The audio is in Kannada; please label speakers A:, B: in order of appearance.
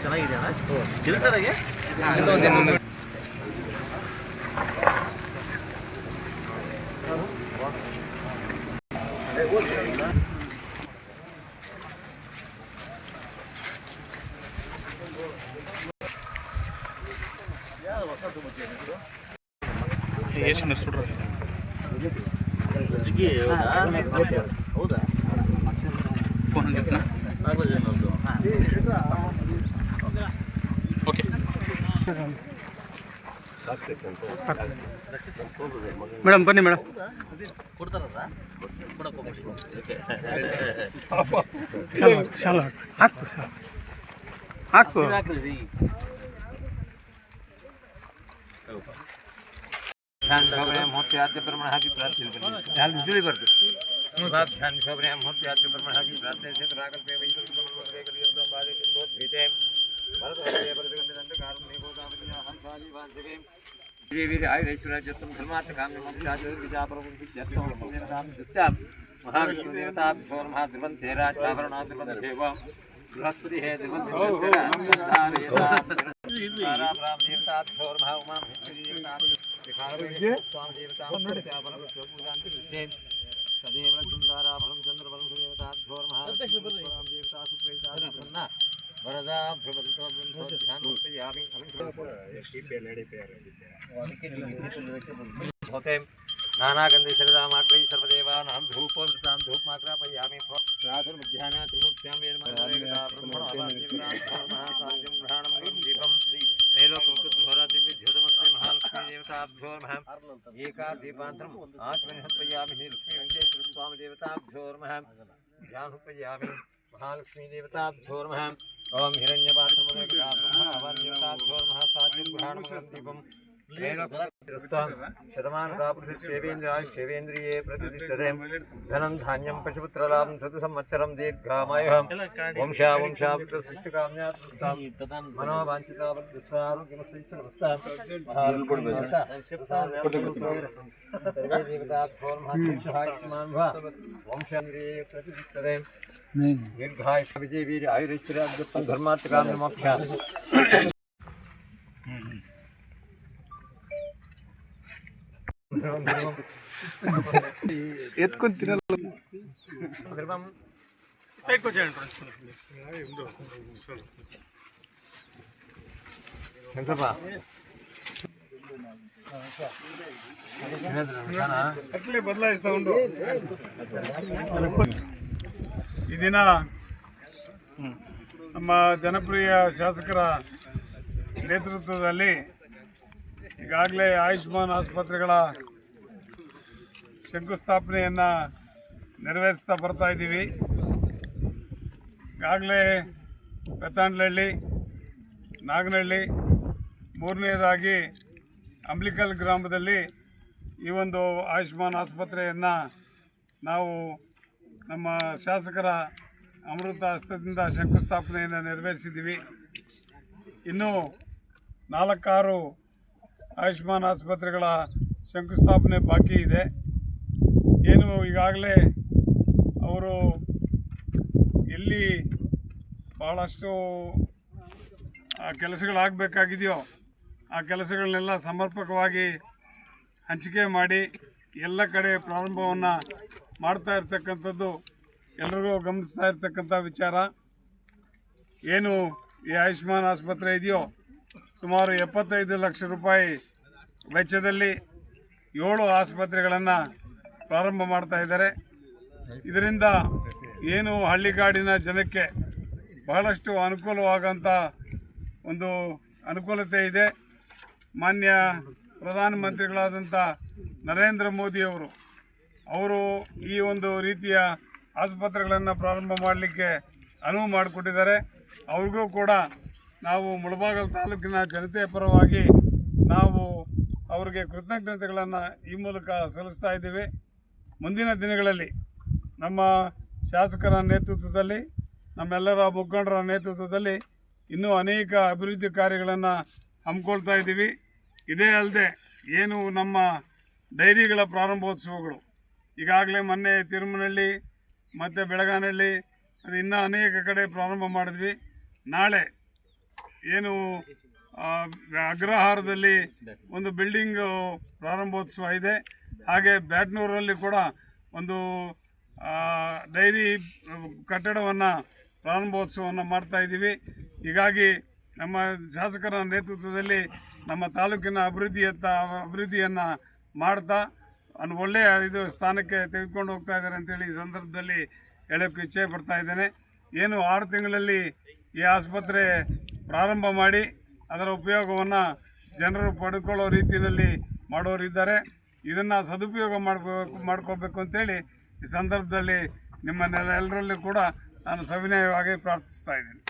A: ಚೆನ್ನಾಗಿದೆಯಾ ಕೆಲಸದಾಗೆ
B: ಎಷ್ಟು ನಡೆಸ್ಬಿಟ್ರೆ
A: ಹೌದಾ
B: ಫೋನ್ ಹಂಗಿತ್ತಾ ಓಕೆ ಮೇಡಮ್ ಬನ್ನಿ ಮೇಡಮ್
A: ಕೊಡ್ತಾರಲ್ಲ
B: ಶಾಲ ಹಾಕು ಸರ್ ಹಾಕು
A: ಆದ್ಯ ಪ್ರಮಾಣ ಹಾಕಿ ಪ್ರಾರ್ಥನೆ ತಿಳಿ ಬರ್ತದೆ ಆದ್ಯ ಪ್ರಮಾಣ ಹಾಕಿ ಪ್ರಾರ್ಥನೆ बृहस्पति है नानागंधि शरदामाग्रही सर्वदेवानां धूपोऽमृतां धूपमाग्रापयामि राधुर्मध्याह्ने त्रिमूर्त्यां वेदमन्त्ररेखा ब्रह्मणोपाद्यं ग्रहाणं दीपं त्रैलोक्यमुक्तघोरादिव्यज्योतमस्य महालक्ष्मी देवताभ्यो नमः एका दीपान्तरम् आचमनिहर्पयामि लक्ष्मी वेङ्कटेश्वर स्वामी देवताभ्यो नमः ध्यानहुपयामि महालक्ष्मी देवताभ्यो नमः ओम हिरण्यपात्रमुदयका ब्रह्मणोपाद्यं महासाद्यं ग्रहाणं दीपं शतमान क्षेवेन्द्रिये प्रतिष्ठते धनं धान्यं पशुपुत्रलाभं शतसंवत्सरं दीर्घामयः वंशा वंशावृतसृष्टिकाम्यात्मस्तां मनोवाञ्छितावद्दस्वारोग्यमस्तीश्वरवस्तां सर्वे देवताभ्यो वंशान्द्रिये प्रतिष्ठते दीर्घायुष्य विजय वीर आयुरेश्वर्याद्यर्थं धर्मार्थकाम्यमोक्षाः
B: ఎత్తుకొని తినాలి సైడ్కి వచ్చేయండి
C: ಅಟ್ಲೇ ಬದಲಾಯಿಸ್ತಾ ಉಂಟು ಈ ದಿನ ನಮ್ಮ ಜನಪ್ರಿಯ ಶಾಸಕರ ನೇತೃತ್ವದಲ್ಲಿ ಈಗಾಗಲೇ ಆಯುಷ್ಮಾನ್ ಆಸ್ಪತ್ರೆಗಳ ಶಂಕುಸ್ಥಾಪನೆಯನ್ನು ನೆರವೇರಿಸ್ತಾ ಬರ್ತಾ ಇದ್ದೀವಿ. ಈಗಾಗಲೇ ಬೆತ್ತಂಡ್ಲಹಳ್ಳಿ, ನಾಗನಹಳ್ಳಿ, ಮೂರನೇದಾಗಿ ಅಂಬ್ಲಿಕಲ್ ಗ್ರಾಮದಲ್ಲಿ ಈ ಒಂದು ಆಯುಷ್ಮಾನ್ ಆಸ್ಪತ್ರೆಯನ್ನು ನಾವು ನಮ್ಮ ಶಾಸಕರ ಅಮೃತ ಹಸ್ತದಿಂದ ಶಂಕುಸ್ಥಾಪನೆಯನ್ನು ನೆರವೇರಿಸಿದ್ದೀವಿ. ಇನ್ನೂ 4-6 ಆಯುಷ್ಮಾನ್ ಆಸ್ಪತ್ರೆಗಳ ಶಂಕುಸ್ಥಾಪನೆ ಬಾಕಿ ಇದೆ. ಏನು ಈಗಾಗಲೇ ಅವರು ಎಲ್ಲಿ ಭಾಳಷ್ಟು ಕೆಲಸಗಳಾಗಬೇಕಾಗಿದೆಯೋ ಆ ಕೆಲಸಗಳನ್ನೆಲ್ಲ ಸಮರ್ಪಕವಾಗಿ ಹಂಚಿಕೆ ಮಾಡಿ ಎಲ್ಲ ಕಡೆ ಪ್ರಾರಂಭವನ್ನು ಮಾಡ್ತಾ ಇರ್ತಕ್ಕಂಥದ್ದು ಎಲ್ರಿಗೂ ಗಮನಿಸ್ತಾ ಇರ್ತಕ್ಕಂಥ ವಿಚಾರ. ಏನು ಈ ಆಯುಷ್ಮಾನ್ ಆಸ್ಪತ್ರೆ ಇದೆಯೋ ಸುಮಾರು 75 ಲಕ್ಷ ರೂಪಾಯಿ ವೆಚ್ಚದಲ್ಲಿ 7 ಆಸ್ಪತ್ರೆಗಳನ್ನು ಪ್ರಾರಂಭ ಮಾಡ್ತಾ ಇದ್ದಾರೆ. ಇದರಿಂದ ಏನು ಹಳ್ಳಿಗಾಡಿನ ಜನಕ್ಕೆ ಬಹಳಷ್ಟು ಅನುಕೂಲವಾಗಂಥ ಒಂದು ಅನುಕೂಲತೆ ಇದೆ. ಮಾನ್ಯ ಪ್ರಧಾನಮಂತ್ರಿಗಳಾದಂಥ ನರೇಂದ್ರ ಮೋದಿಯವರು ಈ ಒಂದು ರೀತಿಯ ಆಸ್ಪತ್ರೆಗಳನ್ನು ಪ್ರಾರಂಭ ಮಾಡಲಿಕ್ಕೆ ಅನುವು ಮಾಡಿಕೊಟ್ಟಿದ್ದಾರೆ. ಅವ್ರಿಗೂ ಕೂಡ ನಾವು ಮುಳಬಾಗಿಲು ತಾಲೂಕಿನ ಜನತೆಯ ಪರವಾಗಿ ನಾವು ಅವರಿಗೆ ಕೃತಜ್ಞತೆಗಳನ್ನು ಈ ಮೂಲಕ ಸಲ್ಲಿಸ್ತಾ ಇದ್ದೀವಿ. ಮುಂದಿನ ದಿನಗಳಲ್ಲಿ ನಮ್ಮ ಶಾಸಕರ ನೇತೃತ್ವದಲ್ಲಿ, ನಮ್ಮೆಲ್ಲರ ಮುಖಂಡರ ನೇತೃತ್ವದಲ್ಲಿ ಇನ್ನೂ ಅನೇಕ ಅಭಿವೃದ್ಧಿ ಕಾರ್ಯಗಳನ್ನು ಹಮ್ಮಿಕೊಳ್ತಾ ಇದ್ದೀವಿ. ಇದೇ ಅಲ್ಲದೆ ಏನು ನಮ್ಮ ಡೈರಿಗಳ ಪ್ರಾರಂಭೋತ್ಸವಗಳು ಈಗಾಗಲೇ ಮೊನ್ನೆ ತಿರುಮನಹಳ್ಳಿ ಮತ್ತು ಬೆಳಗಾನಹಳ್ಳಿ ಅದು ಇನ್ನೂ ಅನೇಕ ಕಡೆ ಪ್ರಾರಂಭ ಮಾಡಿದ್ವಿ. ನಾಳೆ ಏನು ಅಗ್ರಹಾರದಲ್ಲಿ ಒಂದು ಬಿಲ್ಡಿಂಗ್ ಪ್ರಾರಂಭೋತ್ಸವ ಇದೆ. ಹಾಗೆ ಬ್ಯಾಟ್ನೂರಲ್ಲಿ ಕೂಡ ಒಂದು ಡೈರಿ ಕಟ್ಟಡವನ್ನು ಪ್ರಾರಂಭೋತ್ಸವವನ್ನು ಮಾಡ್ತಾ ಇದ್ದೀವಿ. ಹೀಗಾಗಿ ನಮ್ಮ ಶಾಸಕರ ನೇತೃತ್ವದಲ್ಲಿ ನಮ್ಮ ತಾಲೂಕಿನ ಅಭಿವೃದ್ಧಿಯನ್ನು ಮಾಡ್ತಾ ಒಳ್ಳೆಯ ಸ್ಥಾನಕ್ಕೆ ತೆಗೆದುಕೊಂಡು ಹೋಗ್ತಾ ಇದ್ದಾರೆ ಅಂತೇಳಿ ಈ ಸಂದರ್ಭದಲ್ಲಿ ಹೇಳೋಕ್ಕೆ ಇಚ್ಛೆ ಪಡ್ತಾ ಇದ್ದೇನೆ. ಏನು 6 ತಿಂಗಳಲ್ಲಿ ಈ ಆಸ್ಪತ್ರೆ ಪ್ರಾರಂಭ ಮಾಡಿ ಅದರ ಉಪಯೋಗವನ್ನು ಜನರು ಪಡ್ಕೊಳ್ಳೋ ರೀತಿಯಲ್ಲಿ ಮಾಡೋರಿದ್ದಾರೆ. ಇದನ್ನು ಸದುಪಯೋಗ ಮಾಡ್ಕೋಬೇಕು ಅಂತೇಳಿ ಈ ಸಂದರ್ಭದಲ್ಲಿ ನಿಮ್ಮನ್ನೆಲ್ಲರಲ್ಲೂ ಕೂಡ ನಾನು ಸವಿನಯವಾಗಿ ಪ್ರಾರ್ಥಿಸ್ತಾ ಇದ್ದೀನಿ.